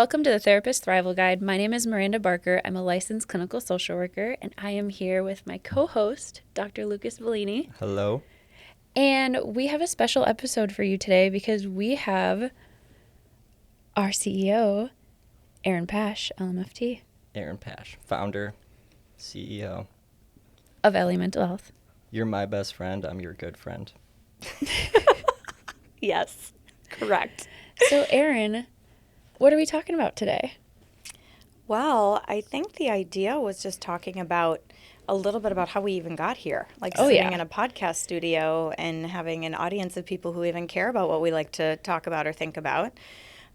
welcome to the Therapist Thrival Guide. My name is Miranda Barker. I'm a licensed clinical social worker, and I am here with my co-host, Dr. Lucas Volini. Hello. And we have a special episode for you today because we have our CEO, Erin Pash, LMFT. Erin Pash, founder, CEO. Of Ellie Mental Health. You're my best friend. I'm your good friend. Yes, correct. So, Erin, what are we talking about today? Well, I think the idea was just talking about a little bit about how we even got here. Like Oh, sitting yeah. in a podcast studio and having an audience of people who even care about what we like to talk about or think about.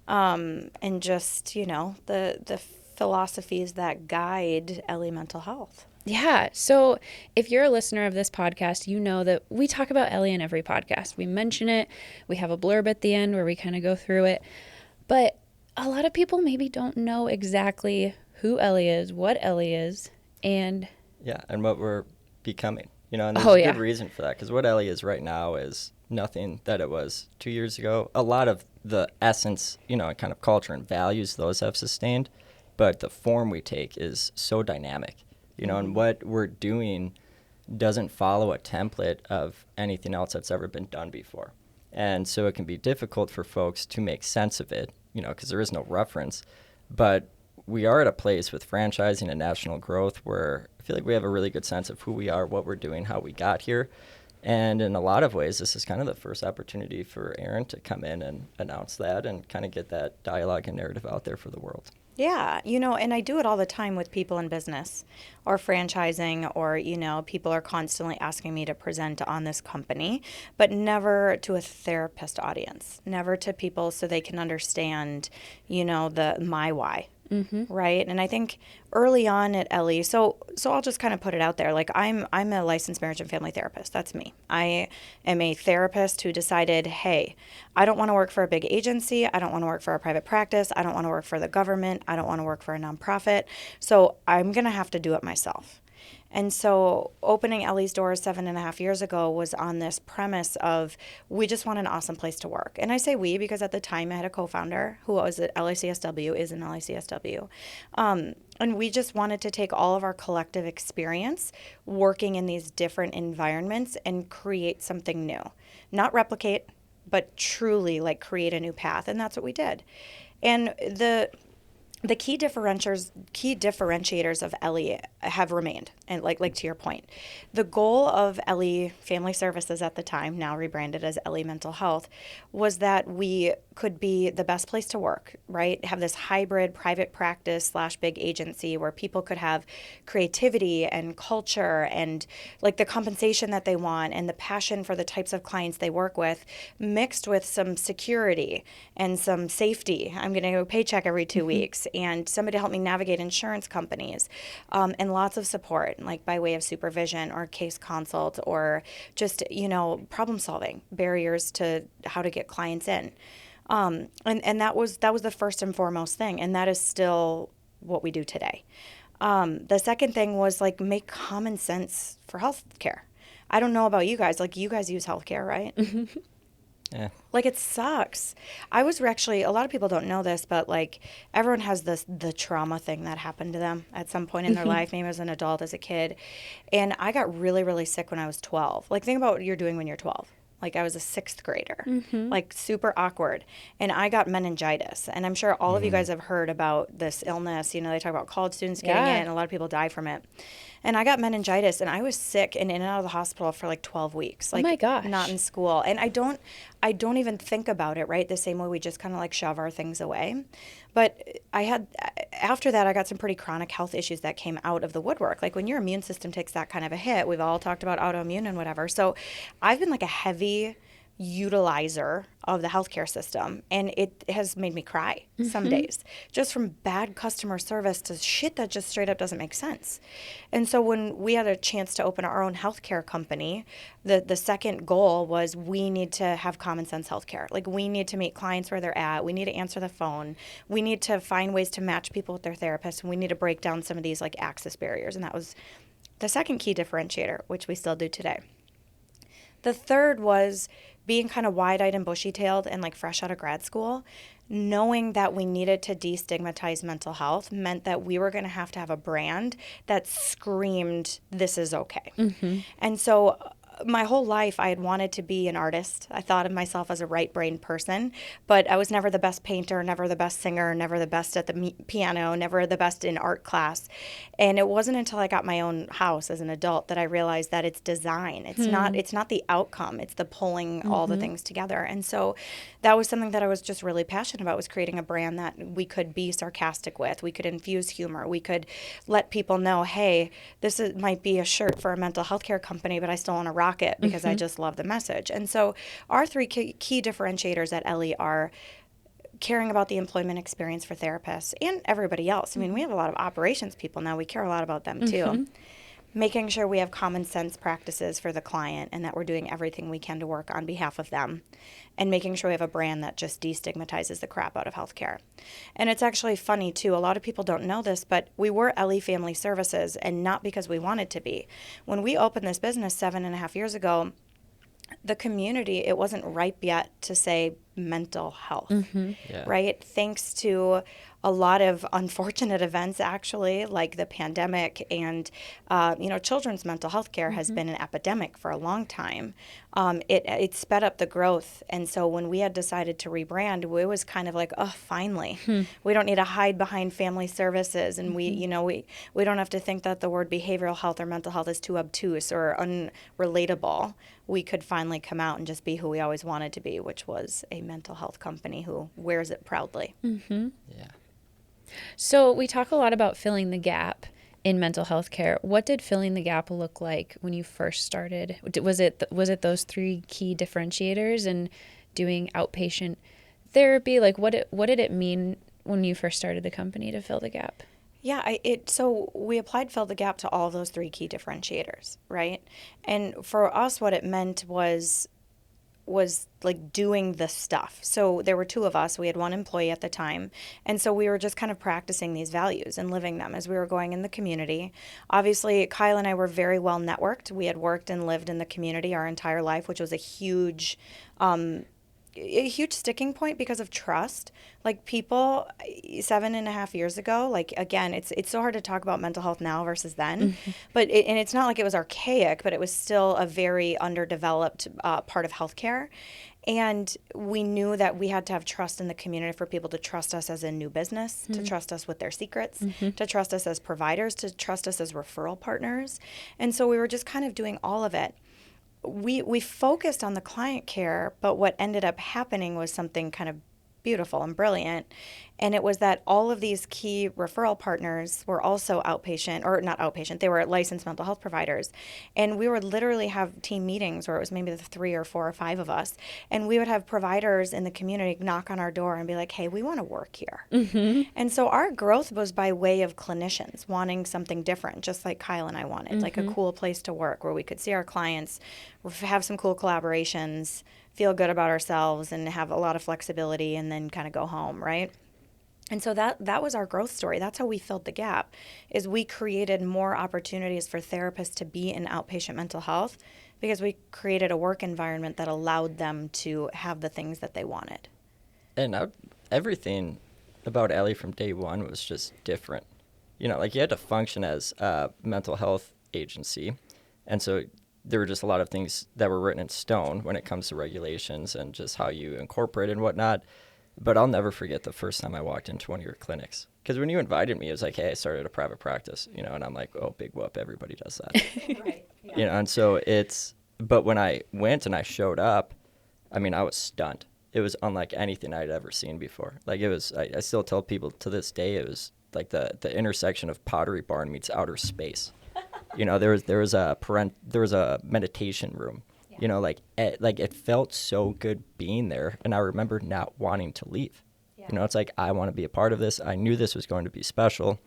And just, the philosophies that guide Ellie Mental Health. Yeah. So if you're a listener of this podcast, you know that we talk about Ellie in every podcast. We mention it. We have a blurb at the end where we kind of go through it. But a lot of people maybe don't know exactly who Ellie is, what Ellie is, and... Yeah, and what we're becoming. And there's Oh, a yeah. good reason for that, because what Ellie is right now is nothing that it was 2 years ago. A lot of the essence, and kind of culture and values, those have sustained, but the form we take is so dynamic, and what we're doing doesn't follow a template of anything else that's ever been done before. And so it can be difficult for folks to make sense of it, because there is no reference. But we are at a place with franchising and national growth where I feel like we have a really good sense of who we are, what we're doing, how we got here. And in a lot of ways, this is kind of the first opportunity for Erin to come in and announce that and kind of get that dialogue and narrative out there for the world. Yeah, and I do it all the time with people in business or franchising or, people are constantly asking me to present on this company, but never to a therapist audience, never to people so they can understand, my why. Mm-hmm. Right. And I think early on at Ellie, so I'll just kind of put it out there. Like I'm a licensed marriage and family therapist. That's me. I am a therapist who decided, hey, I don't want to work for a big agency. I don't want to work for a private practice. I don't want to work for the government. I don't want to work for a nonprofit. So I'm going to have to do it myself. And so opening Ellie's doors 7.5 years ago was on this premise of we just want an awesome place to work. And I say we because at the time I had a co-founder who was at LICSW, is in LICSW. And we just wanted to take all of our collective experience working in these different environments and create something new. Not replicate, but truly like create a new path. And that's what we did. And the key differentiators of Ellie have remained, and like to your point, the goal of Ellie Family Services at the time, now rebranded as Ellie Mental Health, was that we could be the best place to work, right? Have this hybrid private practice / big agency where people could have creativity and culture and like the compensation that they want and the passion for the types of clients they work with, mixed with some security and some safety. I'm getting a paycheck every 2 weeks and somebody to help me navigate insurance companies, and lots of support, like by way of supervision or case consult or just, problem solving, barriers to how to get clients in. And that was the first and foremost thing. And that is still what we do today. The second thing was like make common sense for healthcare. I don't know about you guys, like you guys use healthcare, right? Yeah. Like it sucks. I was actually, a lot of people don't know this, but like everyone has the trauma thing that happened to them at some point in their life, maybe as an adult, as a kid. And I got really, really sick when I was 12. Like think about what you're doing when you're 12. Like I was a 6th grader, like super awkward. And I got meningitis. And I'm sure all of you guys have heard about this illness. They talk about college students getting it and a lot of people die from it. And I got meningitis and I was sick and in and out of the hospital for like 12 weeks. Like, oh my gosh. Not in school. And I don't even think about it, right? The same way we just kind of like shove our things away. But after that, I got some pretty chronic health issues that came out of the woodwork. Like when your immune system takes that kind of a hit, we've all talked about autoimmune and whatever. So I've been like a heavy utilizer of the healthcare system, and it has made me cry some days, just from bad customer service to shit that just straight up doesn't make sense. And so when we had a chance to open our own healthcare company, the second goal was we need to have common sense healthcare. Like we need to meet clients where they're at. We need to answer the phone. We need to find ways to match people with their therapists, and we need to break down some of these like access barriers. And that was the second key differentiator, which we still do today. The third was being kind of wide-eyed and bushy-tailed and like fresh out of grad school, knowing that we needed to destigmatize mental health meant that we were going to have a brand that screamed, this is okay. And so my whole life, I had wanted to be an artist. I thought of myself as a right-brained person, but I was never the best painter, never the best singer, never the best at the piano, never the best in art class. And it wasn't until I got my own house as an adult that I realized that it's design. It's not the outcome. It's the pulling all the things together. And so that was something that I was just really passionate about, was creating a brand that we could be sarcastic with. We could infuse humor. We could let people know, hey, might be a shirt for a mental health care company, but I still want to rock it because I just love the message. And so our three key differentiators at Ellie are caring about the employment experience for therapists and everybody else. I mean, we have a lot of operations people now. We care a lot about them too. Making sure we have common sense practices for the client and that we're doing everything we can to work on behalf of them, and making sure we have a brand that just destigmatizes the crap out of healthcare. And it's actually funny too, a lot of people don't know this, but we were Ellie Family Services, and not because we wanted to be. When we opened this business 7.5 years ago, the community, it wasn't ripe yet to say mental health, right? Thanks to a lot of unfortunate events, actually, like the pandemic and, children's mental health care has been an epidemic for a long time. It sped up the growth. And so when we had decided to rebrand, it was kind of like, oh, finally, we don't need to hide behind family services. And we don't have to think that the word behavioral health or mental health is too obtuse or unrelatable. We could finally come out and just be who we always wanted to be, which was a mental health company who wears it proudly. Yeah. So we talk a lot about filling the gap in mental health care. What did filling the gap look like when you first started? Was it those three key differentiators and doing outpatient therapy? Like what did it mean when you first started the company to fill the gap? Yeah, so we applied fill the gap to all of those three key differentiators, right? And for us, what it meant was like doing the stuff. So there were two of us. We had one employee at the time. And so we were just kind of practicing these values and living them as we were going in the community. Obviously, Kyle and I were very well networked. We had worked and lived in the community our entire life, which was a huge sticking point because of trust. Like people 7.5 years ago, like again, it's so hard to talk about mental health now versus then, but and it's not like it was archaic, but it was still a very underdeveloped part of healthcare. And we knew that we had to have trust in the community for people to trust us as a new business, to trust us with their secrets, to trust us as providers, to trust us as referral partners. And so we were just kind of doing all of it. We focused on the client care, but what ended up happening was something kind of beautiful and brilliant. And it was that all of these key referral partners were also outpatient, or not outpatient, they were licensed mental health providers. And we would literally have team meetings where it was maybe the 3 or 4 or 5 of us. And we would have providers in the community knock on our door and be like, hey, we want to work here. And so our growth was by way of clinicians wanting something different, just like Kyle and I wanted, like a cool place to work where we could see our clients, have some cool collaborations, feel good about ourselves, and have a lot of flexibility, and then kind of go home, right? And so that was our growth story. That's how we filled the gap, is we created more opportunities for therapists to be in outpatient mental health because we created a work environment that allowed them to have the things that they wanted. And everything about Ellie from day one was just different. Like you had to function as a mental health agency. And so there were just a lot of things that were written in stone when it comes to regulations and just how you incorporate and whatnot. But I'll never forget the first time I walked into one of your clinics. Because when you invited me, it was like, hey, I started a private practice, and I'm like, oh, big whoop, everybody does that. Right. Yeah. And so but when I went and I showed up, I mean, I was stunned. It was unlike anything I'd ever seen before. Like it was, I still tell people to this day, it was like the intersection of Pottery Barn meets outer space. There was a meditation room. It felt so good being there, and I remember not wanting to leave. Yeah. It's like, I want to be a part of this. I knew this was going to be special.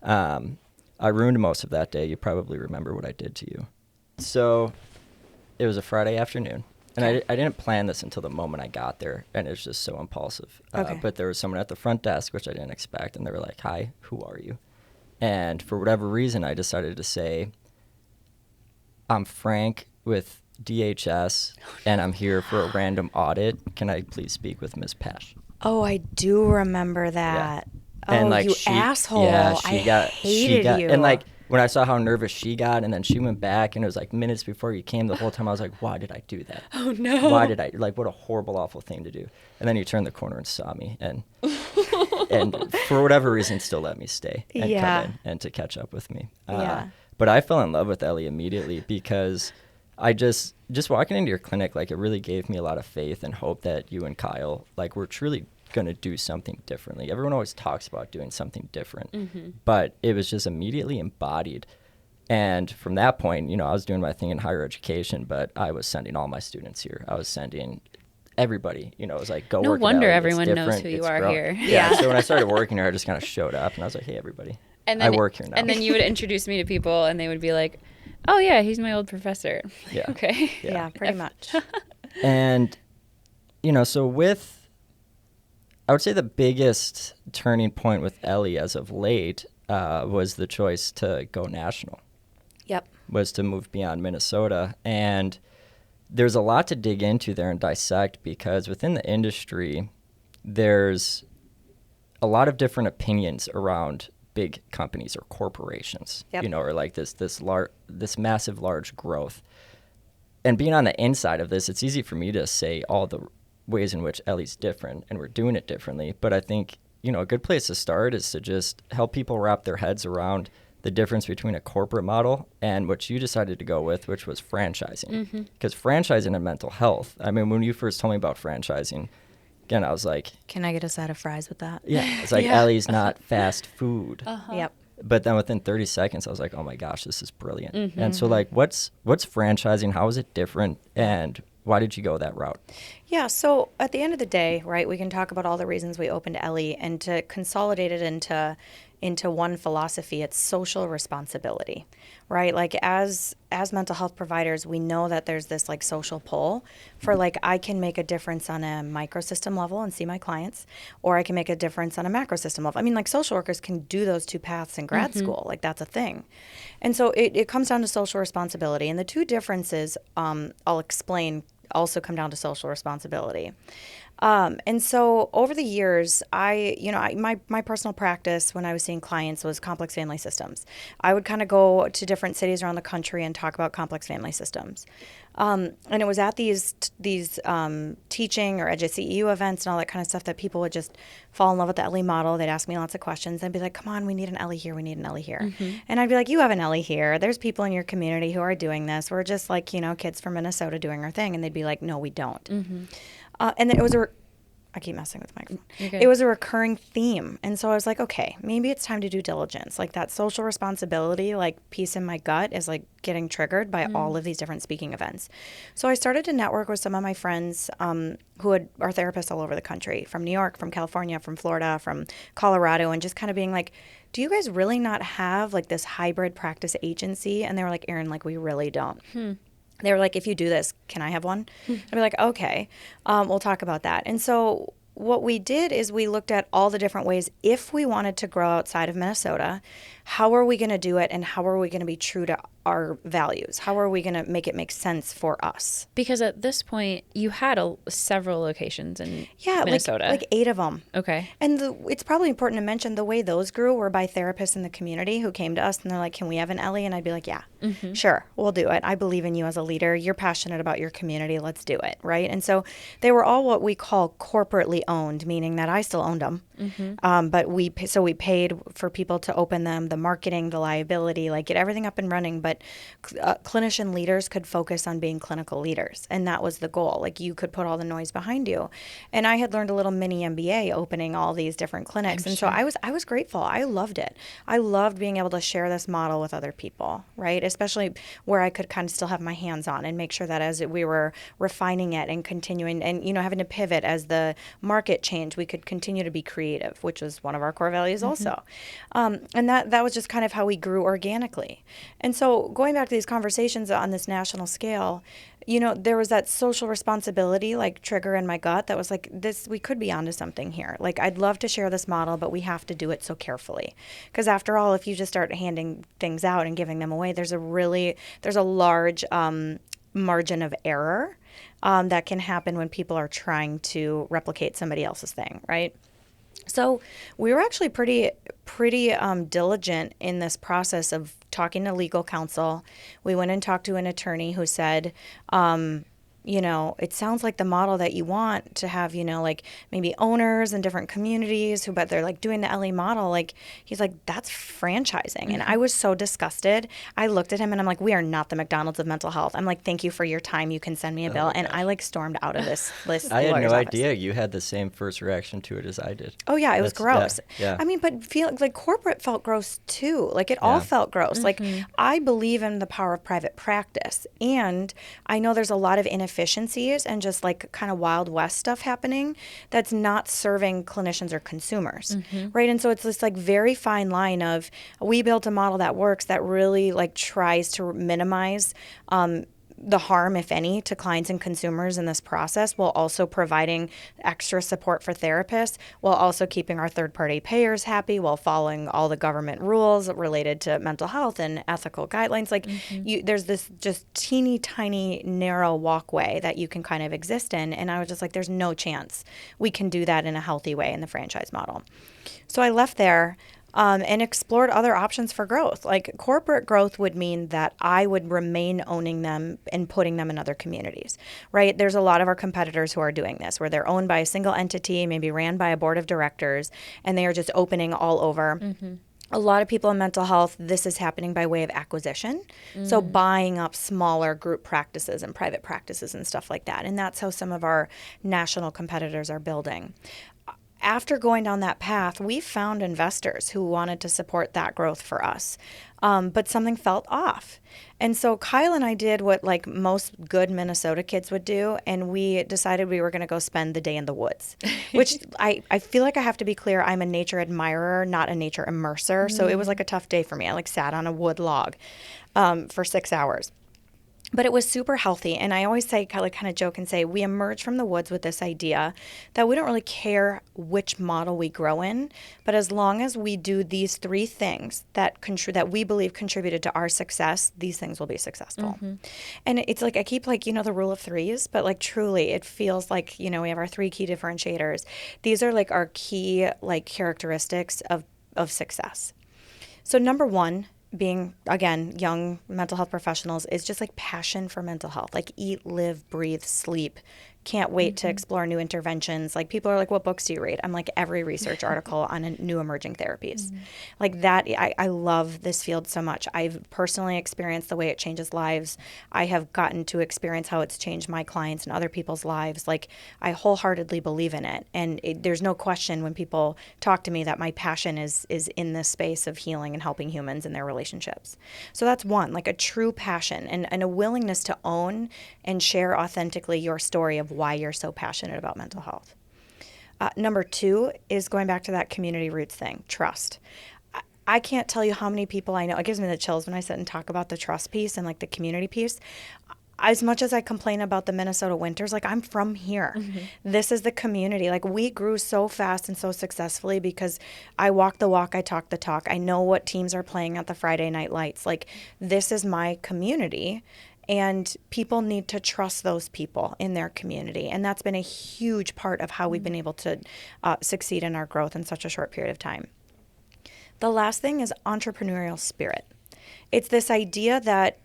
I ruined most of that day. You probably remember what I did to you. So it was a Friday afternoon, and I didn't plan this until the moment I got there, and it was just so impulsive. But there was someone at the front desk, which I didn't expect, and they were like, hi, who are you? And for whatever reason, I decided to say, I'm Frank with DHS, and I'm here for a random audit. Can I please speak with Ms. Pash? Oh, I do remember that. And Oh, like you asshole. yeah, I hated you. and like when I saw how nervous she got, and then she went back, and it was like minutes before you came. The whole time I was like, why did I do that? Oh no. Why did I, like, what a horrible, awful thing to do. And then you turned the corner and saw me, and for whatever reason still let me stay and Yeah. come in and to catch up with me. Yeah. But I fell in love with Ellie immediately because I just walking into your clinic, like, it really gave me a lot of faith and hope that you and Kyle, like, were truly going to do something differently. Everyone always talks about doing something different, but it was just immediately embodied. And from that point, I was doing my thing in higher education, but I was sending all my students here. I was sending everybody, it was like, go No work at wonder Ellie. It's everyone knows different. who you It's are growing. here. Yeah. Yeah. So when I started working here, I just kind of showed up and I was like, hey, everybody, And I then, work here now. And then you would introduce me to people, and they would be like, "Oh yeah, he's my old professor." Yeah. Okay. Yeah, pretty much. And, so I would say the biggest turning point with Ellie as of late was the choice to go national, Yep. was to move beyond Minnesota. And there's a lot to dig into there and dissect, because within the industry, there's a lot of different opinions around big companies or corporations, Yep. or like this massive, large growth. And being on the inside of this, it's easy for me to say all the ways in which Ellie's different and we're doing it differently. But I think, a good place to start is to just help people wrap their heads around the difference between a corporate model and what you decided to go with, which was franchising. Because franchising in mental health, I mean, when you first told me about franchising, again, I was like, Can I get a side of fries with that? yeah, it's like Ellie's not fast food. Yep. But then within 30 seconds, I was like, oh my gosh, this is brilliant. And so, like, what's franchising? How is it different? And why did you go that route? Yeah, so at the end of the day, right, we can talk about all the reasons we opened Ellie, and to consolidate it into one philosophy, it's social responsibility, right? Like, as mental health providers, we know that there's this like social pull for, like, I can make a difference on a microsystem level and see my clients, or I can make a difference on a macrosystem level. I mean, like, social workers can do those two paths in grad school, like, that's a thing. And so it comes down to social responsibility, and the two differences I'll explain also come down to social responsibility. And so over the years, my personal practice when I was seeing clients was complex family systems. I would kind of go to different cities around the country and talk about complex family systems. And it was at these teaching or EduCEU events and all that kind of stuff that people would just fall in love with the Ellie model. They'd ask me lots of questions. They'd be like, come on, we need an Ellie here. We need an Ellie here. And I'd be like, you have an Ellie here. There's people in your community who are doing this. We're just like, kids from Minnesota doing our thing. And they'd be like, no, we don't. And then it was I keep messing with the microphone. It was a recurring theme. And so I was like, okay, maybe it's time to do diligence. Like, that social responsibility, like, piece in my gut is like getting triggered by all of these different speaking events. So I started to network with some of my friends who are therapists all over the country, from New York, from California, from Florida, from Colorado, and just kind of being like, do you guys really not have like this hybrid practice agency? And they were like, Erin, like, we really don't. They were like, if you do this, can I have one? I'd be like, okay, we'll talk about that. And so what we did is we looked at all the different ways, if we wanted to grow outside of Minnesota, how are we going to do it, and how are we going to be true to our values? How are we going to make it make sense for us? Because at this point, you had several locations in Minnesota. like 8 of them. Okay. And it's probably important to mention the way those grew were by therapists in the community who came to us and they're like, can we have an Ellie? And I'd be like, yeah, sure, we'll do it. I believe in you as a leader. You're passionate about your community. Let's do it. Right. And so they were all what we call corporately owned, meaning that I still owned them. But we paid for people to open them, the marketing, the liability, like, get everything up and running. But clinician leaders could focus on being clinical leaders. And that was the goal. Like, you could put all the noise behind you. And I had learned a little mini MBA opening all these different clinics. So I was grateful. I loved it. I loved being able to share this model with other people, right? Especially where I could kind of still have my hands on and make sure that as we were refining it and continuing and, having to pivot as the market changed, we could continue to be creative, which was one of our core values also. And that was just kind of how we grew organically. And so going back to these conversations on this national scale, there was that social responsibility, like, trigger in my gut that was like, we could be onto something here. Like, I'd love to share this model, but we have to do it so carefully. Because after all, if you just start handing things out and giving them away, there's a large margin of error that can happen when people are trying to replicate somebody else's thing, right? So we were actually pretty diligent in this process of talking to legal counsel. We went and talked to an attorney who said, it sounds like the model that you want to have, like maybe owners in different communities but they're like doing the LA model. Like, he's like, that's franchising. And I was so disgusted. I looked at him and I'm like, we are not the McDonald's of mental health. I'm like, thank you for your time. You can send me a bill. And I like stormed out of this I had lawyer's no office. idea you had the same first reaction to it as I did. Oh yeah, it was gross. Yeah. I mean, but like corporate felt gross too. Like it all felt gross. Like I believe in the power of private practice, and I know there's a lot of inefficiencies and just like kind of Wild West stuff happening that's not serving clinicians or consumers, right? And so it's this like very fine line of, we built a model that works, that really like tries to minimize the harm, if any, to clients and consumers in this process, while also providing extra support for therapists, while also keeping our third-party payers happy, while following all the government rules related to mental health and ethical guidelines. Like, there's this just teeny tiny narrow walkway that you can kind of exist in. And I was just like, there's no chance we can do that in a healthy way in the franchise model. So I left there. And explored other options for growth. Like corporate growth would mean that I would remain owning them and putting them in other communities, right? There's a lot of our competitors who are doing this, where they're owned by a single entity, maybe ran by a board of directors, and they are just opening all over. A lot of people in mental health, this is happening by way of acquisition. So buying up smaller group practices and private practices and stuff like that. And that's how some of our national competitors are building. After going down that path, we found investors who wanted to support that growth for us, but something felt off. And so Kyle and I did what like most good Minnesota kids would do, and we decided we were going to go spend the day in the woods, which I feel like I have to be clear, I'm a nature admirer, not a nature immerser. So it was like a tough day for me. I like sat on a wood log for 6 hours. But it was super healthy. And I always say, kind of joke and say, we emerge from the woods with this idea that we don't really care which model we grow in, but as long as we do these three things that we believe contributed to our success, these things will be successful. And it's like, I keep like, the rule of threes, but like truly it feels like, we have our three key differentiators. These are like our key like characteristics of success. So number one, being, again, young mental health professionals, is just like passion for mental health, like eat, live, breathe, sleep. Can't wait to explore new interventions. Like people are like, what books do you read? I'm like, every research article on new emerging therapies. Like that, I love this field so much. I've personally experienced the way it changes lives. I have gotten to experience how it's changed my clients and other people's lives. Like I wholeheartedly believe in it. And there's no question when people talk to me that my passion is in this space of healing and helping humans in their relationships. So that's one, like a true passion and a willingness to own and share authentically your story of why you're so passionate about mental health. Number two is going back to that community roots thing, trust. I can't tell you how many people I know. It gives me the chills when I sit and talk about the trust piece and like the community piece. As much as I complain about the Minnesota winters, like I'm from here. This is the community. Like we grew so fast and so successfully because I walk the walk, I talk the talk. I know what teams are playing at the Friday night lights. Like this is my community. And people need to trust those people in their community. And that's been a huge part of how we've been able to succeed in our growth in such a short period of time. The last thing is entrepreneurial spirit. It's this idea that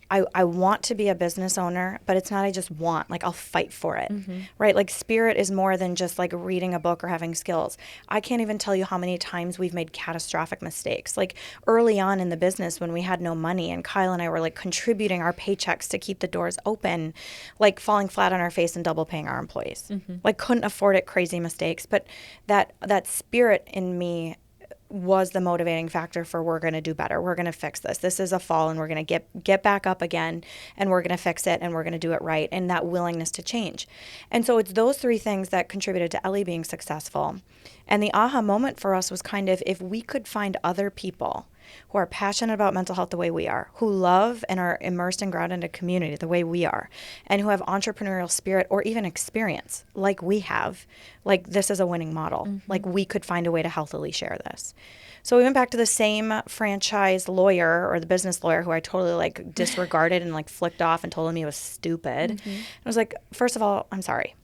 I want to be a business owner, but it's not I just want, like I'll fight for it, right? Like spirit is more than just like reading a book or having skills. I can't even tell you how many times we've made catastrophic mistakes. Like early on in the business when we had no money and Kyle and I were like contributing our paychecks to keep the doors open, like falling flat on our face and double paying our employees. Like couldn't afford it, crazy mistakes. But that spirit in me was the motivating factor for we're going to do better. We're going to fix this. This is a fall and we're going to get back up again and we're going to fix it and we're going to do it right, and that willingness to change. And so it's those three things that contributed to Ellie being successful. And the aha moment for us was kind of if we could find other people who are passionate about mental health the way we are, who love and are immersed and grounded in a community the way we are, and who have entrepreneurial spirit or even experience like we have, like this is a winning model. Like we could find a way to healthily share this. So we went back to the same franchise lawyer or the business lawyer who I totally like disregarded and like flicked off and told him he was stupid. I was like, first of all, I'm sorry.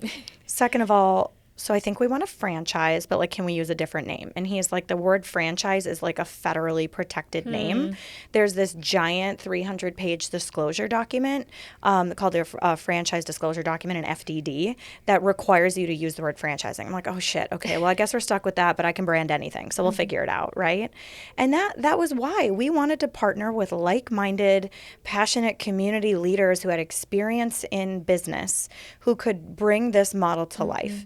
Second of all, so I think we want a franchise, but like, can we use a different name? And he's like, the word franchise is like a federally protected name. There's this giant 300-page disclosure document called a franchise disclosure document, an FDD, that requires you to use the word franchising. I'm like, oh shit, okay, well I guess we're stuck with that, but I can brand anything, so we'll figure it out, right? And that was why we wanted to partner with like-minded, passionate community leaders who had experience in business, who could bring this model to life.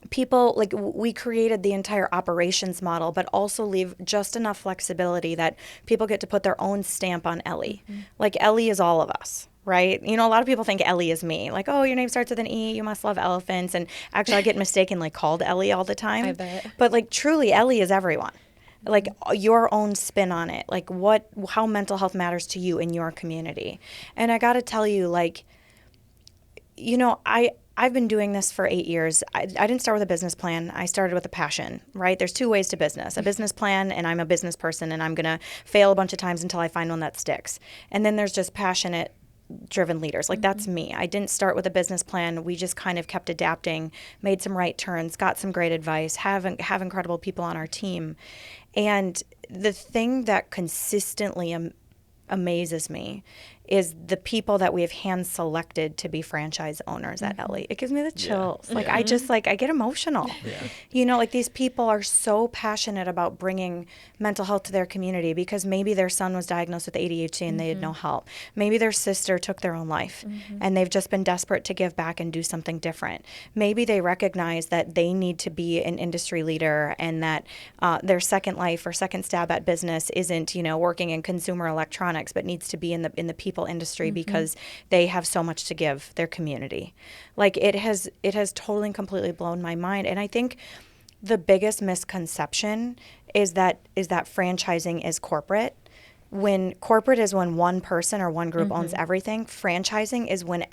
People, like we created the entire operations model, but also leave just enough flexibility that people get to put their own stamp on Ellie. Like Ellie is all of us, right? You know, a lot of people think Ellie is me. Like, oh, your name starts with an E, you must love elephants. And actually I get mistakenly called Ellie all the time. I bet. But like truly Ellie is everyone. Like your own spin on it. Like how mental health matters to you in your community. And I got to tell you, like, you know, I've been doing this for 8 years. I didn't start with a business plan. I started with a passion, right? There's two ways to business: a business plan, and I'm a business person, and I'm going to fail a bunch of times until I find one that sticks. And then there's just passionate, driven leaders. Like that's me. I didn't start with a business plan. We just kind of kept adapting, made some right turns, got some great advice, have incredible people on our team. And the thing that consistently amazes me is the people that we have hand selected to be franchise owners at Ellie. It gives me the chills. Like I just I get emotional. You know, like these people are so passionate about bringing mental health to their community because maybe their son was diagnosed with ADHD and they had no help. Maybe their sister took their own life and they've just been desperate to give back and do something different. Maybe they recognize that they need to be an industry leader and that their second life or second stab at business isn't, you know, working in consumer electronics, but needs to be in the people industry because they have so much to give their community. Like it has totally and completely blown my mind. And I think the biggest misconception is that franchising is corporate. When corporate is when one person or one group owns everything, franchising is when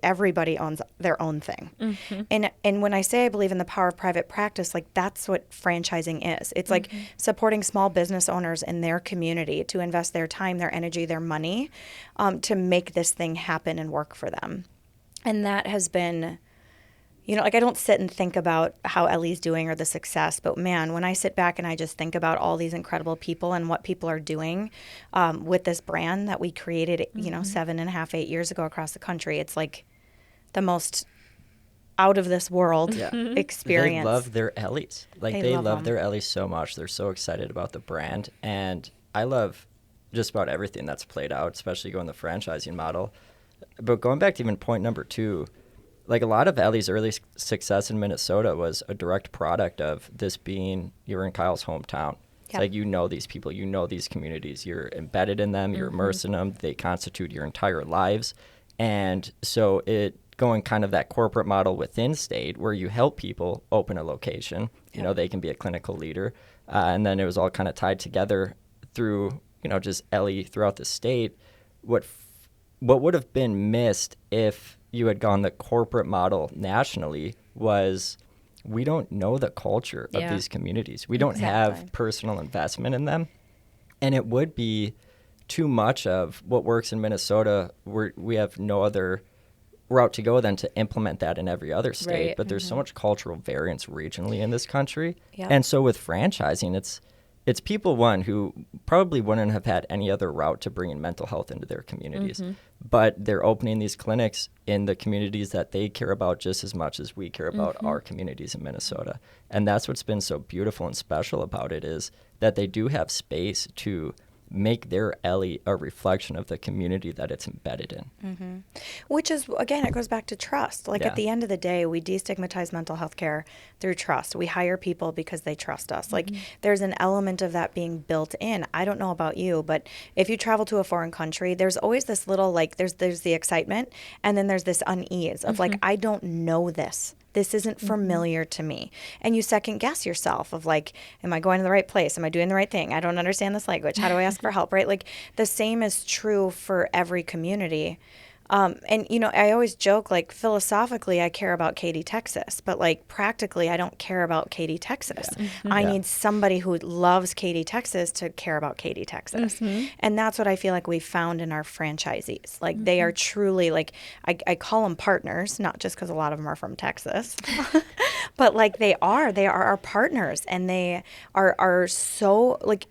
everybody owns their own thing. And when I say I believe in the power of private practice, like that's what franchising is. It's like supporting small business owners in their community to invest their time, their energy, their money to make this thing happen and work for them. And that has been, you know, like I don't sit and think about how Ellie's doing or the success, but man, when I sit back and I just think about all these incredible people and what people are doing with this brand that we created, you know, 7.5, 8 years ago across the country, it's like the most out of this world experience. They love their Ellies. Like they love them. their Ellies so much. They're so excited about the brand. And I love just about everything that's played out, especially going the franchising model. But going back to even point number 2, like a lot of Ellie's early success in Minnesota was a direct product of this being you're in Kyle's hometown. It's like you know these people, you know these communities, you're embedded in them, you're immersed in them, they constitute your entire lives. And so it going kind of that corporate model within state where you help people open a location, you know, they can be a clinical leader. And then it was all kind of tied together through, you know, just Ellie throughout the state. What would have been missed if you had gone the corporate model nationally was we don't know the culture of these communities. We don't have personal investment in them. And it would be too much of what works in Minnesota. We have no other route to go than to implement that in every other state. Right. But there's so much cultural variance regionally in this country. And so with franchising, it's people, one, who probably wouldn't have had any other route to bring in mental health into their communities. But they're opening these clinics in the communities that they care about just as much as we care about our communities in Minnesota. And that's what's been so beautiful and special about it is that they do have space to make their Ellie a reflection of the community that it's embedded in. Which is, again, it goes back to trust. Like at the end of the day, we destigmatize mental health care through trust. We hire people because they trust us. Like there's an element of that being built in. I don't know about you, but if you travel to a foreign country, there's always this little, like there's the excitement and then there's this unease of like, I don't know this This isn't familiar to me. And you second guess yourself of like, am I going to the right place? Am I doing the right thing? I don't understand this language. How do I ask for help, right? Like the same is true for every community. And, you know, I always joke, like, philosophically, I care about Katy, Texas, but, like, practically, I don't care about Katy, Texas. I need somebody who loves Katy, Texas to care about Katy, Texas. And that's what I feel like we found in our franchisees. Like, they are truly, like, I call them partners, not just because a lot of them are from Texas, but, like, they are our partners, and they are so, like,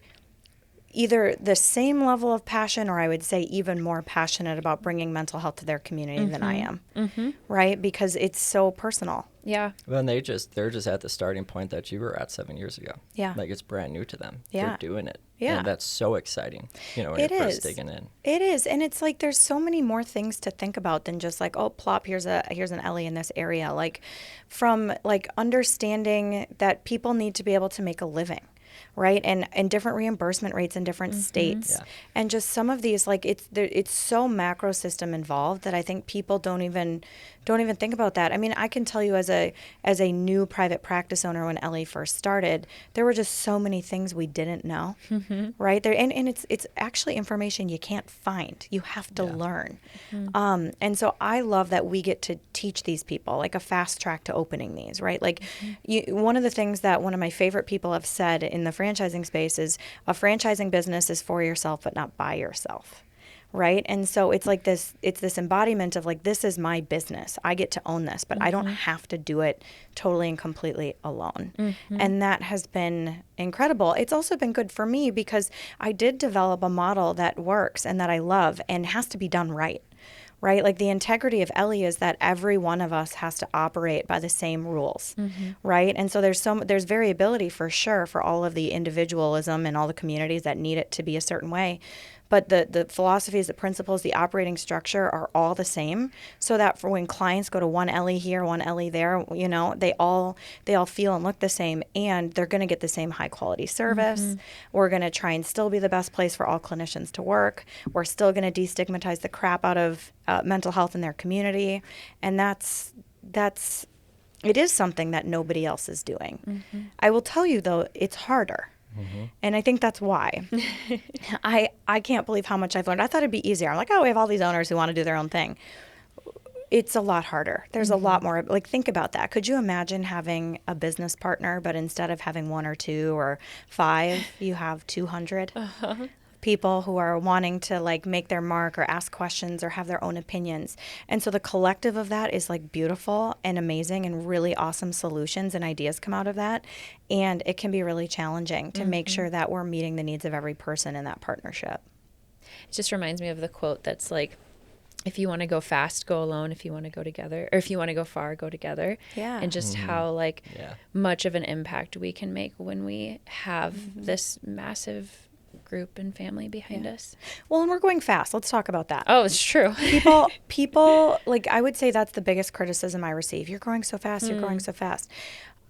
either the same level of passion, or I would say even more passionate about bringing mental health to their community than I am, right? Because it's so personal. Yeah. Well, and they're just at the starting point that you were at 7 years ago. Yeah. Like it's brand new to them. Yeah. They're doing it. Yeah. And that's so exciting, you know, when It you're first is. digging in. It is. And it's like there's so many more things to think about than just like, oh, plop, here's an Ellie in this area. Like from like understanding that people need to be able to make a living. Right. And different reimbursement rates in different states. Yeah. And just some of these, like it's so macro system involved that I think people don't even think about that. I mean, I can tell you as a new private practice owner, when Ellie first started, there were just so many things we didn't know. Right there. And it's actually information you can't find. You have to learn. And so I love that we get to teach these people like a fast track to opening these, right? Like one of the things that one of my favorite people have said in the franchising space is a franchising business is for yourself, but not by yourself. Right. And so it's like it's this embodiment of like, this is my business. I get to own this, but I don't have to do it totally and completely alone. And that has been incredible. It's also been good for me because I did develop a model that works and that I love and has to be done right. Right? Like the integrity of Ellie is that every one of us has to operate by the same rules. Right? And so there's variability for sure for all of the individualism and all the communities that need it to be a certain way. But the philosophies, the principles, the operating structure are all the same, so that for when clients go to one Ellie here, one Ellie there, you know, they all feel and look the same, and they're going to get the same high quality service. We're going to try and still be the best place for all clinicians to work. We're still going to destigmatize the crap out of mental health in their community, and it is something that nobody else is doing. I will tell you though, it's harder. And I think that's why. I can't believe how much I've learned. I thought it'd be easier. I'm like, oh, we have all these owners who want to do their own thing. It's a lot harder. There's a lot more. Like, think about that. Could you imagine having a business partner, but instead of having 1 or 2 or 5, you have 200 people who are wanting to like make their mark or ask questions or have their own opinions. And so the collective of that is like beautiful and amazing, and really awesome solutions and ideas come out of that. And it can be really challenging to make sure that we're meeting the needs of every person in that partnership. It just reminds me of the quote that's like, if you want to go fast, go alone. If you want to go together, or if you want to go far, go together. Yeah. And just how like much of an impact we can make when we have this massive group and family behind us. Well, and we're going fast. Let's talk about that. Oh, it's true. People, like, I would say that's the biggest criticism I receive. You're growing so fast. You're growing so fast.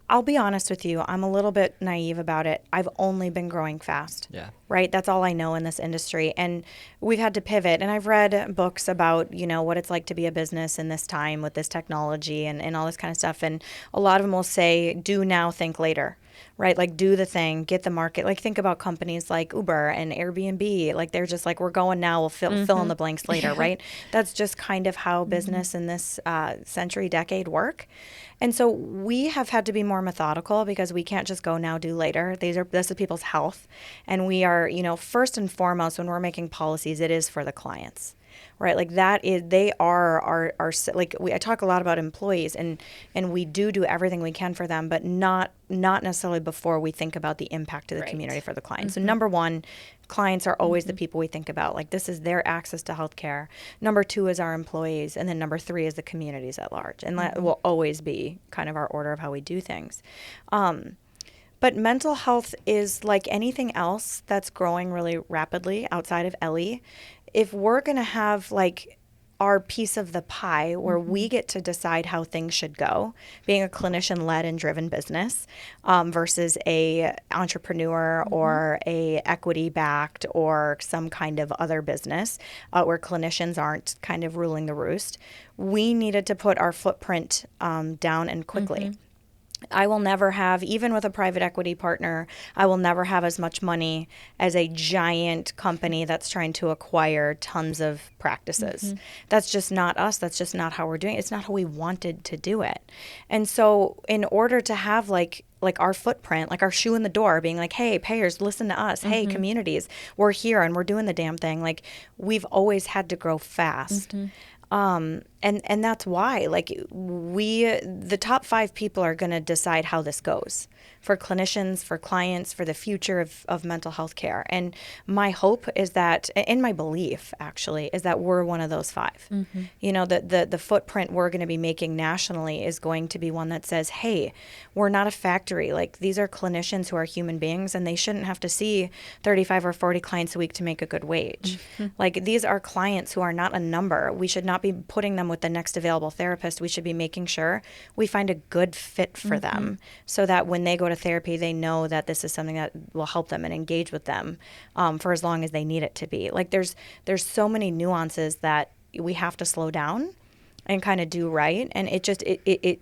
I'll be honest with you. I'm a little bit naive about it. I've only been growing fast. Yeah. Right? That's all I know in this industry. And we've had to pivot. And I've read books about, you know, what it's like to be a business in this time with this technology and all this kind of stuff. And a lot of them will say, do now, think later. Right? Like, do the thing, get the market. Like, think about companies like Uber and Airbnb. Like, they're just like, we're going now, we'll fill in the blanks later, right? That's just kind of how business in this century, decade work. And so we have had to be more methodical because we can't just go now, do later. This is people's health. And we are, you know, first and foremost, when we're making policies, it is for the clients. Right, like that is, they are our like I talk a lot about employees, and we do everything we can for them, but not necessarily before we think about the impact to the community for the clients. So number one, clients are always the people we think about. Like, this is their access to healthcare. Number 2 is our employees, and then number 3 is the communities at large, and that will always be kind of our order of how we do things. But mental health is like anything else that's growing really rapidly outside of Ellie. If we're going to have like our piece of the pie where we get to decide how things should go, being a clinician-led and driven business versus a entrepreneur or a equity-backed or some kind of other business where clinicians aren't kind of ruling the roost. We needed to put our footprint down and quickly. I will never have, even with a private equity partner, I will never have as much money as a giant company that's trying to acquire tons of practices. That's just not us. That's just not how we're doing it. It's not how we wanted to do it. And so in order to have like our footprint, like our shoe in the door, being like, hey, payers, listen to us. Hey, communities, we're here and we're doing the damn thing. Like, we've always had to grow fast. And that's why, like, the top 5 people are going to decide how this goes for clinicians, for clients, for the future of mental health care. And my hope is that, and my belief actually, is that we're one of those 5. You know, the footprint we're going to be making nationally is going to be one that says, hey, we're not a factory. Like, these are clinicians who are human beings, and they shouldn't have to see 35 or 40 clients a week to make a good wage. Like, these are clients who are not a number. We should not be putting them with the next available therapist. We should be making sure we find a good fit for them, so that when they go to therapy, they know that this is something that will help them and engage with them for as long as they need it to be. Like, there's so many nuances that we have to slow down and kind of do right. And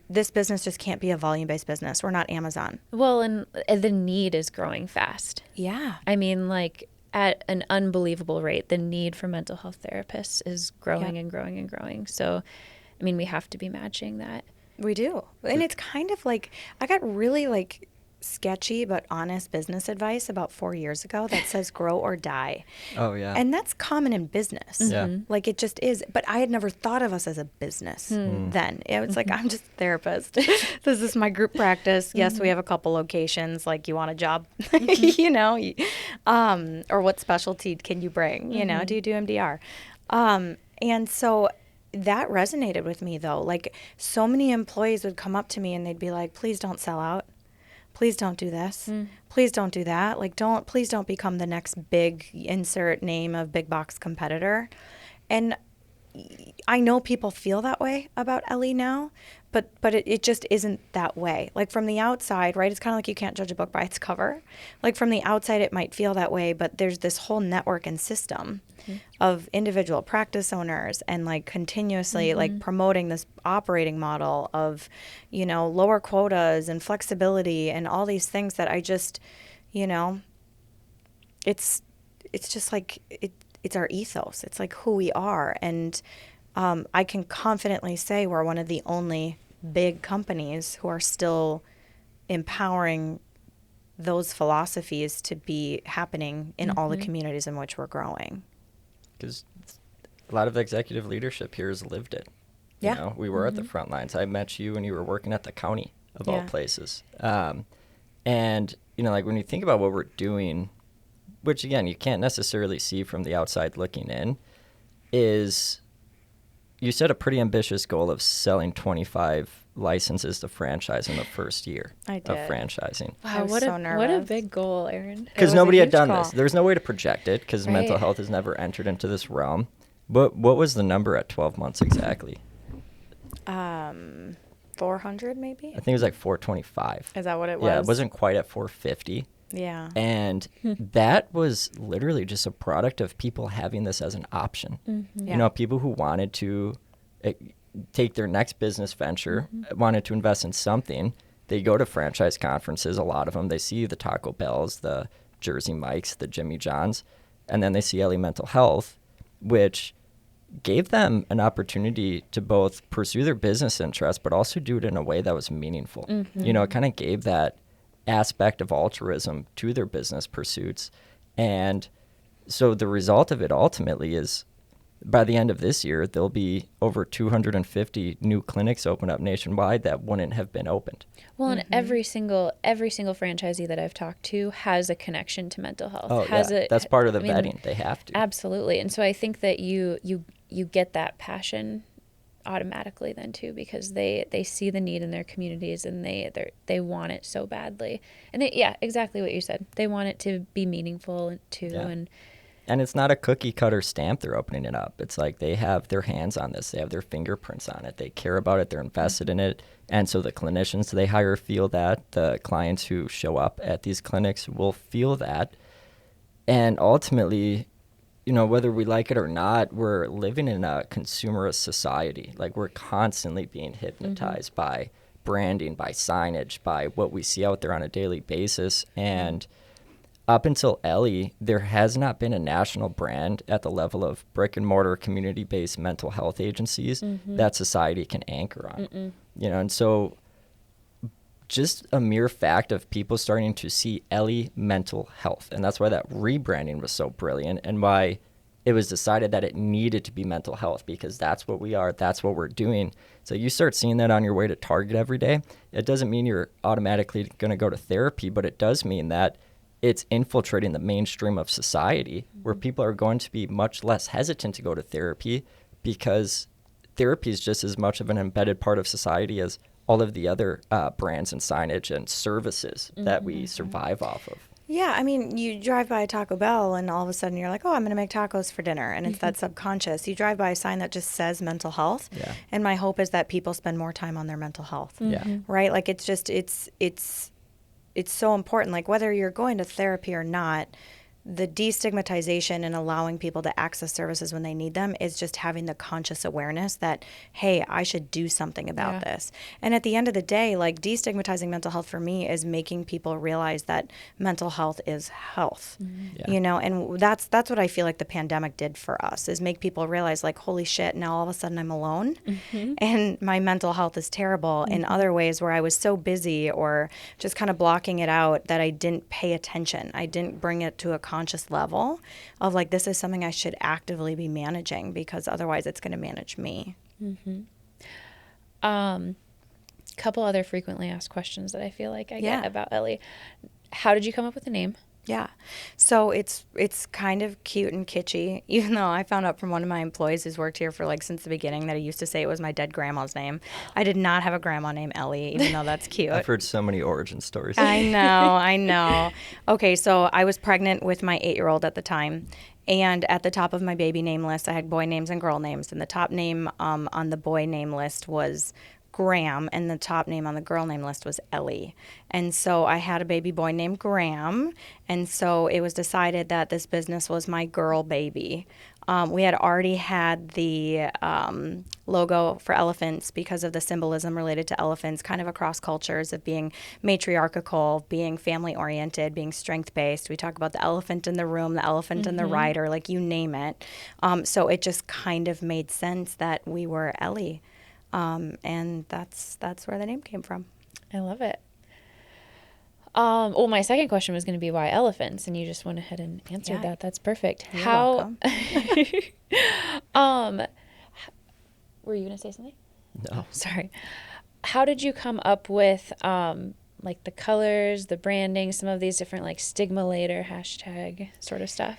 this business just can't be a volume-based business. We're not Amazon. Well, and the need is growing fast. Yeah. I mean, like, at an unbelievable rate, the need for mental health therapists is growing and growing and growing. So, I mean, we have to be matching that. We do. And it's kind of like, I got really like sketchy but honest business advice about 4 years ago that says grow or die. Oh, yeah. And that's common in business. Yeah. Like, it just is. But I had never thought of us as a business then. It was like, I'm just a therapist. This is my group practice. Yes, we have a couple locations. Like, you want a job? You know? Or what specialty can you bring? You know, do you do MDR? And so that resonated with me, though. Like, so many employees would come up to me and they'd be like, please don't sell out. Please don't do this. Please don't do that. Like, please don't become the next big insert name of big box competitor. And I know people feel that way about Ellie now, but it just isn't that way. Like, from the outside, right? It's kind of like you can't judge a book by its cover. Like, from the outside, it might feel that way, but there's this whole network and system of individual practice owners and like continuously like promoting this operating model of, you know, lower quotas and flexibility and all these things that I just, you know, it's just like it's our ethos. It's like who we are. And I can confidently say we're one of the only big companies who are still empowering those philosophies to be happening in all the communities in which we're growing. Because a lot of executive leadership here has lived it. You know, we were at the front lines. I met you when you were working at the county, of all places. And, you know, like, when you think about what we're doing, which, again, you can't necessarily see from the outside looking in, is you set a pretty ambitious goal of selling 25 licenses to franchise in the first year of franchising. Wow, what a big goal, Erin. Because nobody had done this. There's no way to project it because mental health has never entered into this realm. But what was the number at 12 months exactly? 400 maybe? I think it was like 425. Is that what it was? Yeah, it wasn't quite at 450. Yeah. And that was literally just a product of people having this as an option. You know, people who wanted to take their next business venture, wanted to invest in something. They go to franchise conferences, a lot of them. They see the Taco Bells, the Jersey Mikes, the Jimmy Johns, and then they see Ellie Mental Health, which gave them an opportunity to both pursue their business interests, but also do it in a way that was meaningful. You know, it kind of gave that aspect of altruism to their business pursuits. And so the result of it ultimately is, by the end of this year, there'll be over 250 new clinics open up nationwide that wouldn't have been opened. Well, and every single franchisee that I've talked to has a connection to mental health. Oh, that's part of the vetting. They have to. Absolutely. And so I think that you get that passion automatically then too, because they see the need in their communities and they want it so badly. And exactly what you said. They want it to be meaningful too. Yeah. And And it's not a cookie cutter stamp they're opening it up. It's like they have their hands on this. They have their fingerprints on it. They care about it. They're invested in it. And so the clinicians they hire feel that. The clients who show up at these clinics will feel that. And ultimately, you know, whether we like it or not, we're living in a consumerist society. Like, we're constantly being hypnotized by branding, by signage, by what we see out there on a daily basis. And up until Ellie, there has not been a national brand at the level of brick and mortar community-based mental health agencies that society can anchor on. You know, and so just a mere fact of people starting to see Ellie Mental Health. And that's why that rebranding was so brilliant, and why it was decided that it needed to be mental health, because that's what we are, that's what we're doing. So you start seeing that on your way to Target every day. It doesn't mean you're automatically going to go to therapy, but it does mean that it's infiltrating the mainstream of society, where people are going to be much less hesitant to go to therapy, because therapy is just as much of an embedded part of society as all of the other brands and signage and services that we survive off of. Yeah, I mean, you drive by a Taco Bell and all of a sudden you're like, oh, I'm going to make tacos for dinner. And it's that subconscious. You drive by a sign that just says mental health. Yeah. And my hope is that people spend more time on their mental health. Yeah. Right? Like, it's just, it's so important. Like, whether you're going to therapy or not, the destigmatization and allowing people to access services when they need them is just having the conscious awareness that, hey, I should do something about this. And at the end of the day, like, destigmatizing mental health for me is making people realize that mental health is health, you know, and that's what I feel like the pandemic did for us, is make people realize, like, holy shit, now all of a sudden I'm alone and my mental health is terrible in other ways where I was so busy or just kind of blocking it out that I didn't pay attention. I didn't bring it to a conscious level of, like, this is something I should actively be managing, because otherwise it's going to manage me. Couple other frequently asked questions that I feel like I get about Ellie. How did you come up with the name? Yeah. So it's kind of cute and kitschy, even though I found out from one of my employees who's worked here for, like, since the beginning, that he used to say it was my dead grandma's name. I did not have a grandma named Ellie, even though that's cute. I've heard so many origin stories. I know. Okay, so I was pregnant with my 8-year-old at the time. And at the top of my baby name list, I had boy names and girl names. And the top name on the boy name list was Graham, and the top name on the girl name list was Ellie. And so I had a baby boy named Graham, and so it was decided that this business was my girl baby. We had already had the logo for elephants because of the symbolism related to elephants, kind of across cultures, of being matriarchal, being family-oriented, being strength-based. We talk about the elephant in the room, the elephant in the rider, like, you name it. So it just kind of made sense that we were Ellie. And that's where the name came from. I love it. Well, my second question was going to be why elephants, and you just went ahead and answered that. That's perfect. You're welcome. Were you going to say something? No. Sorry. How did you come up with, like, the colors, the branding, some of these different, like, stigmulator hashtag sort of stuff?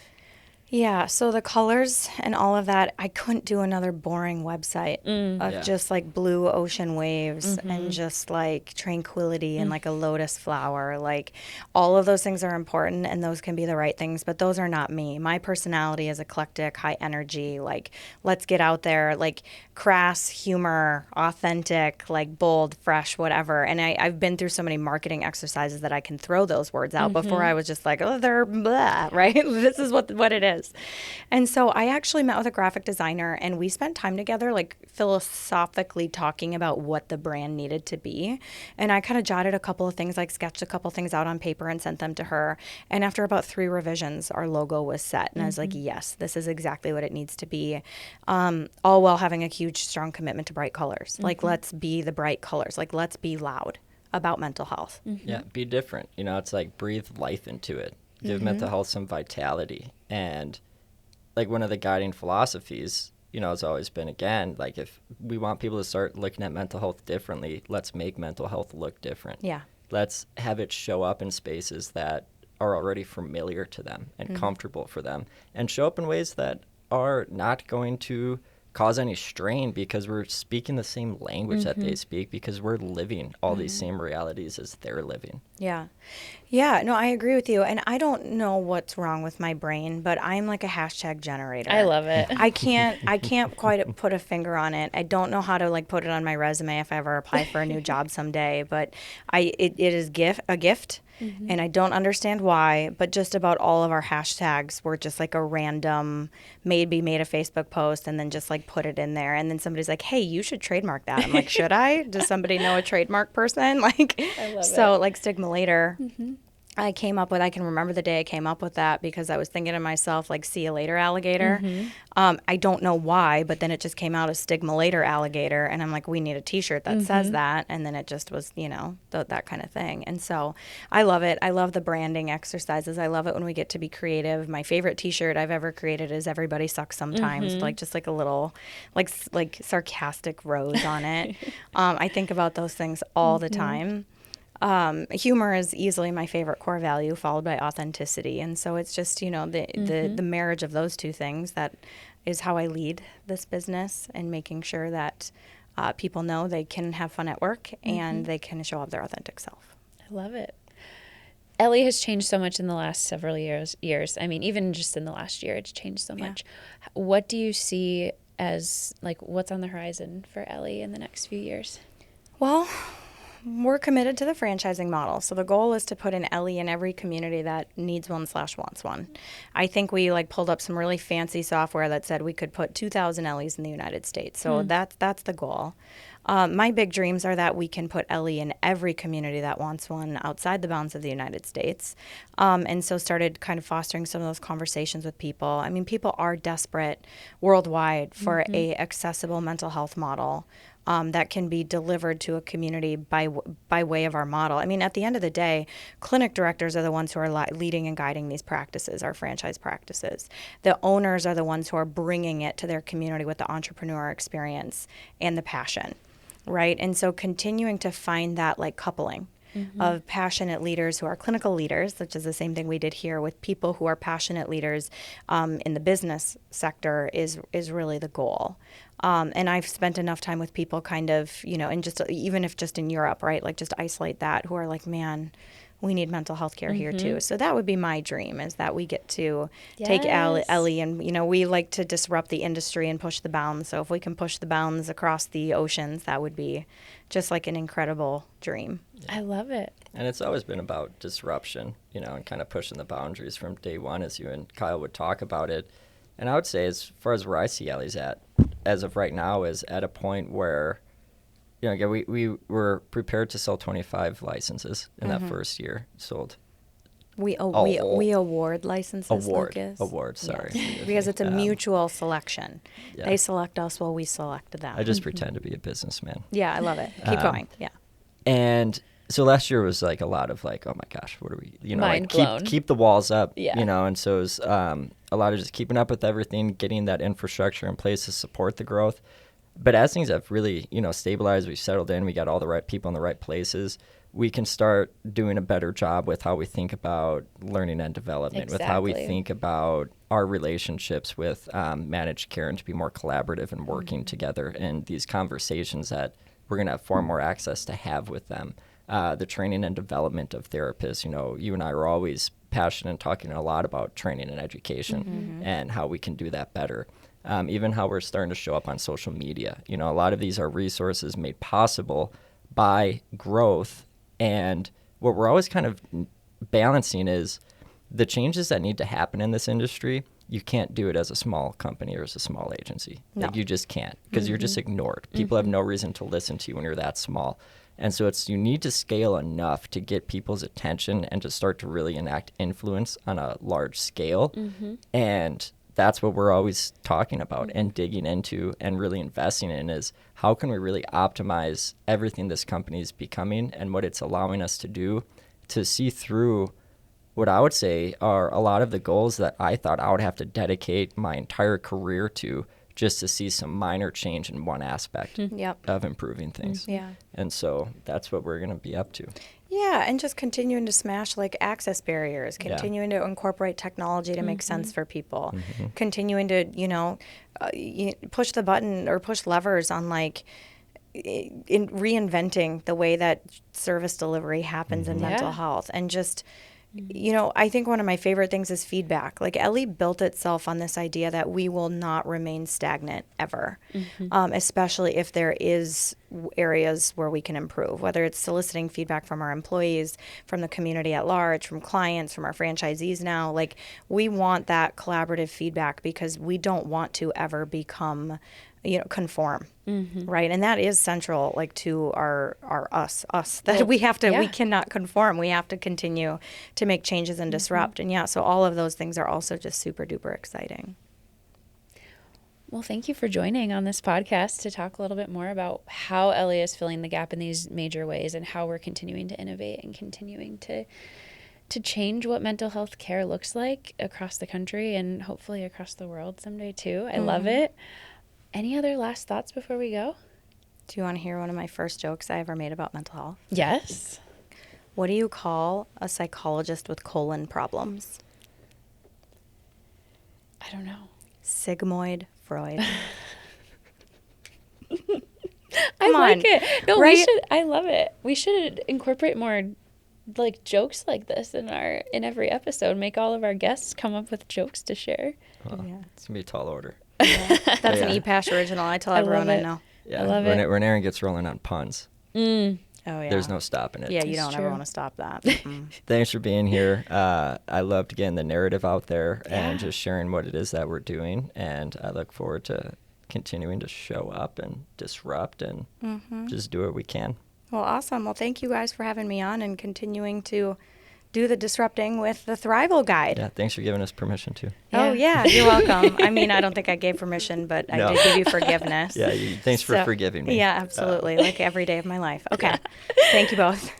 Yeah, so the colors and all of that, I couldn't do another boring website of just, like, blue ocean waves and just, like, tranquility and, like, a lotus flower. Like, all of those things are important, and those can be the right things, but those are not me. My personality is eclectic, high energy, like, let's get out there, like, crass humor, authentic, like, bold, fresh, whatever. And I've been through so many marketing exercises that I can throw those words out. Before, I was just like, oh, they're blah, right? This is what it is. And so I actually met with a graphic designer, and we spent time together, like, philosophically talking about what the brand needed to be. And I kind of jotted a couple of things, like sketched a couple of things out on paper and sent them to her. And after about 3 revisions, our logo was set. And I was like, yes, this is exactly what it needs to be. All while having a huge, strong commitment to bright colors. Like, let's be the bright colors. Like, let's be loud about mental health. Yeah, be different. You know, it's like breathe life into it. Give mental health some vitality. And, like, one of the guiding philosophies, you know, has always been, again, like, if we want people to start looking at mental health differently, let's make mental health look different. Yeah. Let's have it show up in spaces that are already familiar to them and comfortable for them, and show up in ways that are not going to cause any strain because we're speaking the same language that they speak, because we're living all these same realities as they're living. Yeah. Yeah, no, I agree with you. And I don't know what's wrong with my brain, but I'm like a hashtag generator. I love it. I can't quite put a finger on it. I don't know how to like put it on my resume if I ever apply for a new job someday, but it is a gift. And I don't understand why, but just about all of our hashtags were just like a random, maybe made a Facebook post and then just like put it in there. And then somebody's like, hey, you should trademark that. I'm like, should I? Does somebody know a trademark person? Like, I love so it. like stigma later. I can remember the day I came up with that because I was thinking to myself, like, see you later, alligator. I don't know why, but then it just came out as stigma later, alligator. And I'm like, we need a t-shirt that says that. And then it just was, that kind of thing. And so I love it. I love the branding exercises. I love it when we get to be creative. My favorite t-shirt I've ever created is Everybody Sucks Sometimes, like just like a little, like sarcastic rose on it. I think about those things all the time. Humor is easily my favorite core value, followed by authenticity. And so it's just, the marriage of those two things that is how I lead this business, and making sure that people know they can have fun at work and they can show up their authentic self. I love it. Ellie has changed so much in the last several years. I mean, even just in the last year, it's changed so much. What do you see as, like, what's on the horizon for Ellie in the next few years? Well, we're committed to the franchising model. So the goal is to put an Ellie in every community that needs one / wants one. I think we pulled up some really fancy software that said we could put 2,000 Ellies in the United States. So that's the goal. My big dreams are that we can put Ellie in every community that wants one outside the bounds of the United States. And so started kind of fostering some of those conversations with people. I mean, people are desperate worldwide for a accessible mental health model that can be delivered to a community by way of our model. I mean, at the end of the day, clinic directors are the ones who are leading and guiding these practices, our franchise practices. The owners are the ones who are bringing it to their community with the entrepreneur experience and the passion, right? And so continuing to find that coupling of passionate leaders who are clinical leaders, which is the same thing we did here with people who are passionate leaders in the business sector is really the goal. And I've spent enough time with people kind of, and just even if just in Europe, right, just isolate that, who are like, man, we need mental health care here too. So that would be my dream, is that we get to take Ellie and, we like to disrupt the industry and push the bounds. So if we can push the bounds across the oceans, that would be just like an incredible dream. I love it. And it's always been about disruption, and kind of pushing the boundaries from day one, as you and Kyle would talk about it. And I would say, as far as where I see Ellie's at, as of right now, is at a point where, again, we were prepared to sell 25 licenses in that first year. Sold. We award licenses, Lucas. Award, sorry. Yes. Because it's a mutual selection. Yeah. They select us while we select them. I just pretend to be a businessman. Yeah, I love it. Keep going. Yeah. And so last year was a lot of oh my gosh, what are we, Mind blown. keep the walls up, Yeah. And so it was a lot of just keeping up with everything, getting that infrastructure in place to support the growth. But as things have really, stabilized, we've settled in, we got all the right people in the right places, we can start doing a better job with how we think about learning and development, with how we think about our relationships with managed care, and to be more collaborative and working together in these conversations that we're going to have far more access to have with them. The training and development of therapists, you and I are always passionate and talking a lot about training and education and how we can do that better. Even how we're starting to show up on social media. A lot of these are resources made possible by growth. And what we're always kind of balancing is the changes that need to happen in this industry. You can't do it as a small company or as a small agency. No. You just can't, because you're just ignored. People have no reason to listen to you when you're that small. And so you need to scale enough to get people's attention and to start to really enact influence on a large scale. And that's what we're always talking about and digging into and really investing in, is how can we really optimize everything this company is becoming and what it's allowing us to do to see through what I would say are a lot of the goals that I thought I would have to dedicate my entire career to, just to see some minor change in one aspect of improving things. Yeah. And so that's what we're going to be up to. Yeah, and just continuing to smash like access barriers, continuing to incorporate technology to make sense for people, continuing to, push the button or push levers on like in reinventing the way that service delivery happens in mental health, and just I think one of my favorite things is feedback. Like Ellie built itself on this idea that we will not remain stagnant ever, especially if there is areas where we can improve, whether it's soliciting feedback from our employees, from the community at large, from clients, from our franchisees now. Like we want that collaborative feedback because we don't want to ever become conform, right? And that is central, like to our us that we have to, we cannot conform. We have to continue to make changes and disrupt. And so all of those things are also just super duper exciting. Well, thank you for joining on this podcast to talk a little bit more about how Ellie is filling the gap in these major ways and how we're continuing to innovate and continuing to change what mental health care looks like across the country and hopefully across the world someday too. I love it. Any other last thoughts before we go? Do you want to hear one of my first jokes I ever made about mental health? Yes. What do you call a psychologist with colon problems? I don't know. Sigmoid Freud. I like it. No, right? we should. I love it. We should incorporate more like jokes like this in every episode. Make all of our guests come up with jokes to share. It's gonna be a tall order. That's an Erin Pash original. I tell everyone I know. Yeah, I love it. it. When Erin gets rolling on puns, Oh yeah. there's no stopping it. Yeah, you It's don't true. ever want to stop that. Thanks for being here. I loved getting the narrative out there and just sharing what it is that we're doing. And I look forward to continuing to show up and disrupt and just do what we can. Well, awesome. Well, thank you guys for having me on and continuing to do the disrupting with the Thrival Guide. Yeah, thanks for giving us permission to. Oh, yeah, you're welcome. I mean, I don't think I gave permission, but I did give you forgiveness. Yeah, thanks for forgiving me. Yeah, absolutely. Like every day of my life. Okay. Thank you both.